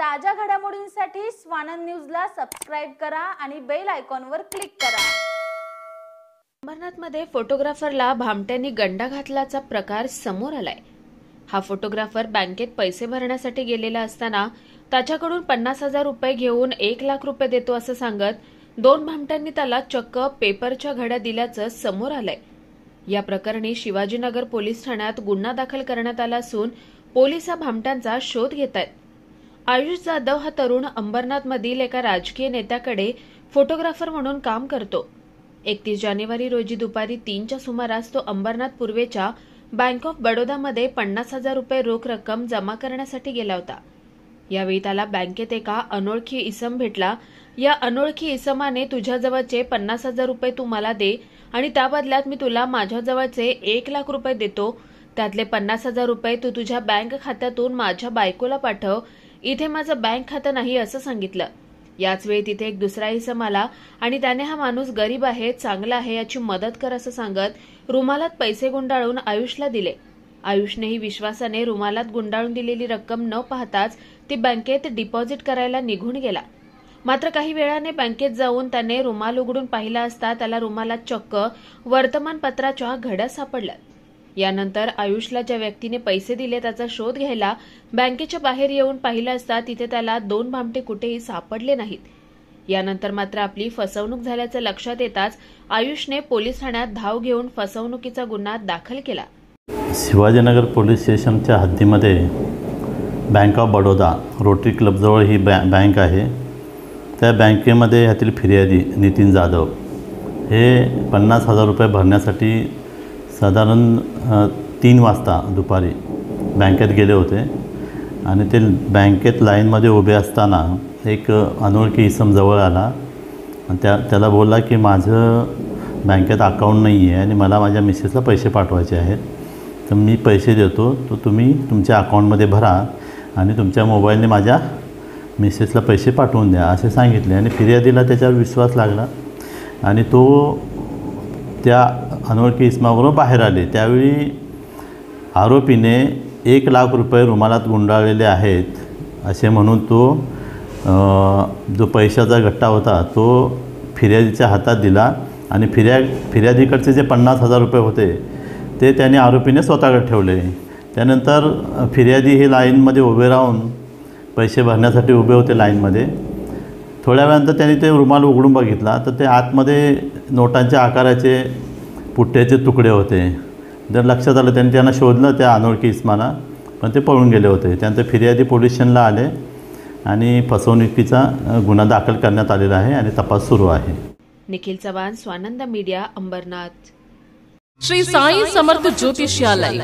ताज्या घडामोडींसाठी स्वानंद न्यूजला सबस्क्राइब करा आणि बेल आयकॉनवर क्लिक करा। अंबरनाथमध्ये फोटोग्राफरला भामट्यांनी गंडा घातल्याचा प्रकार समोर आलाय। हा फोटोग्राफर बँकेत पैसे भरण्यासाठी गेलेला असताना त्याच्याकडून 50,000 रुपये घेऊन 1 लाख रुपये देतो असं सांगत 2 भामट्यांनी त्याला चक्क पेपरच्या घड्या दिल्याचं समोर आलंय। या प्रकरणी शिवाजीनगर पोलीस ठाण्यात गुन्हा दाखल करण्यात आला असून पोलीस या भामट्यांचा शोध घेत आहेत। आयुष जाधव हा तरुण अंबरनाथमधील एका राजकीय नेत्याकडे फोटोग्राफर म्हणून काम करतो। 31 जानेवारी रोजी दुपारी 3च्या सुमारास तो अंबरनाथ पूर्वेच्या बँक ऑफ बडोदामध्ये 50,000 रुपये रोख रक्कम जमा करण्यासाठी गेला होता। यावेळी त्याला बँकेत एका अनोळखी इसम भेटला। या अनोळखी इसमाने तुझ्याजवळचे 50,000 रुपये तू मला दे आणि त्या बदल्यात मी तुला माझ्याजवळचे 1 लाख रुपये देतो। त्यातले 50,000 रुपये तू तुझ्या बँक खात्यातून माझ्या बायकोला पाठव, इथे माझं बँक खातं नाही असं सांगितलं। याच वेळी तिथे एक दुसरा इसम आला आणि त्याने हा माणूस गरीब आहे, चांगला आहे, याची मदत कर असं सांगत रुमालात पैसे गुंडाळून आयुषला दिले। आयुषनेही विश्वासाने रुमालात गुंडाळून दिलेली रक्कम न पाहताच ती बँकेत डिपॉझिट करायला निघून गेला। मात्र काही वेळाने बँकेत जाऊन त्याने रुमाल उघडून पाहिला असता त्याला रुमालात चक्क वर्तमानपत्राच्या घड्या सापडल्या। यानंतर आयुषला ज्या व्यक्तीने पैसे दिले त्याचा शोध घ्यायला बँकेच्या बाहेर येऊन पाहिलं असता तिथे त्याला 2 भामटे कुठेही सापडले नाहीत। यानंतर मात्र आपली फसवणूक झाल्याचं लक्षात येताच आयुषने पोलीस ठाण्यात धाव घेऊन फसवणुकीचा गुन्हा दाखल केला। शिवाजीनगर पोलीस स्टेशनच्या हद्दीमध्ये बँक ऑफ बडोदा रोटरी क्लबजवळ ही बँक आहे। त्या बँकेमध्ये ह्यातील फिर्यादी नितीन जाधव हे 50,000 रुपये भरण्यासाठी साधारण 3 वाजता दुपारी बँकेत गेले होते आणि ते बँकेत लाईनमध्ये उभे असताना एक अनोळखी इसम जवळ आला आणि त्याला बोलला की माझं बँकेत अकाउंट नाही आहे आणि मला माझ्या मिसेसला पैसे पाठवायचे आहेत, तर मी पैसे देतो, तो तुम्ही तुमच्या अकाउंटमध्ये भरा आणि तुमच्या मोबाईलने माझ्या मिसेसला पैसे पाठवून द्या असे सांगितले। आणि फिर्यादीला त्याच्यावर विश्वास लागला आणि तो त्या अनोळखी इसमाबरोबर बाहेर आले। त्यावेळी आरोपीने 1 लाख रुपये रुमालात गुंडाळलेले आहेत असे म्हणून तो जो पैशाचा गट्टा होता तो फिर्यादीच्या हातात दिला आणि फिर्यादीकडचे जे 50,000 रुपये होते ते त्याने आरोपीने स्वतःकडे ठेवले। त्यानंतर फिर्यादी हे लाईनमध्ये उभे राहून पैसे भरण्यासाठी उभे होते लाईनमध्ये। थोड्या वेळानंतर त्यांनी ते रुमाल उघडून बघितला तर ते आतमध्ये नोटांच्या आकाराचे पुट्ट्याचे तुकडे होते। जर लक्षात आलं त्यांना शोधलं त्या अनोळखी इस्माला, पण ते पळून गेले होते। त्यानंतर फिर्यादी पोलीस स्टेशनला आले आणि फसवणुकीचा गुन्हा दाखल करण्यात आलेला आहे आणि तपास सुरू आहे। निखिल चव्हाण, स्वानंद मीडिया, अंबरनाथ। श्री साई समर्थ ज्योतिष्यालय,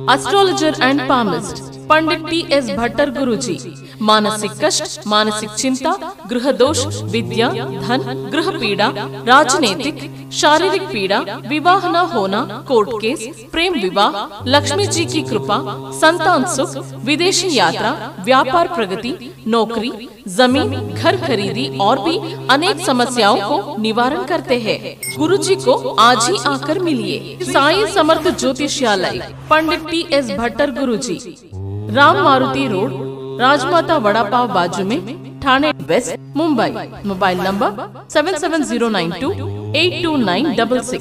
astrologer and palmist Pandit T S. Bhattar Guruji. मानसिक कष्ट, मानसिक चिंता, गृह दोष, विद्या, धन, गृह पीड़ा, राजनीतिक, शारीरिक पीड़ा, विवाह न होना, कोर्ट केस, प्रेम विवाह, लक्ष्मी जी की कृपा, संतान सुख, विदेशी यात्रा, व्यापार प्रगति, नौकरी, जमीन, घर खरीदी और भी अनेक समस्याओं को निवारण करते हैं। गुरुजी को आज ही आकर मिलिए। साई समर्थ ज्योतिष्यालय, पंडित टी.एस. भट्टर गुरुजी, राम मारुति रोड, राजमाता वड़ा पाव बाजू में, Thane west, Mumbai. Mobile number 7709282966।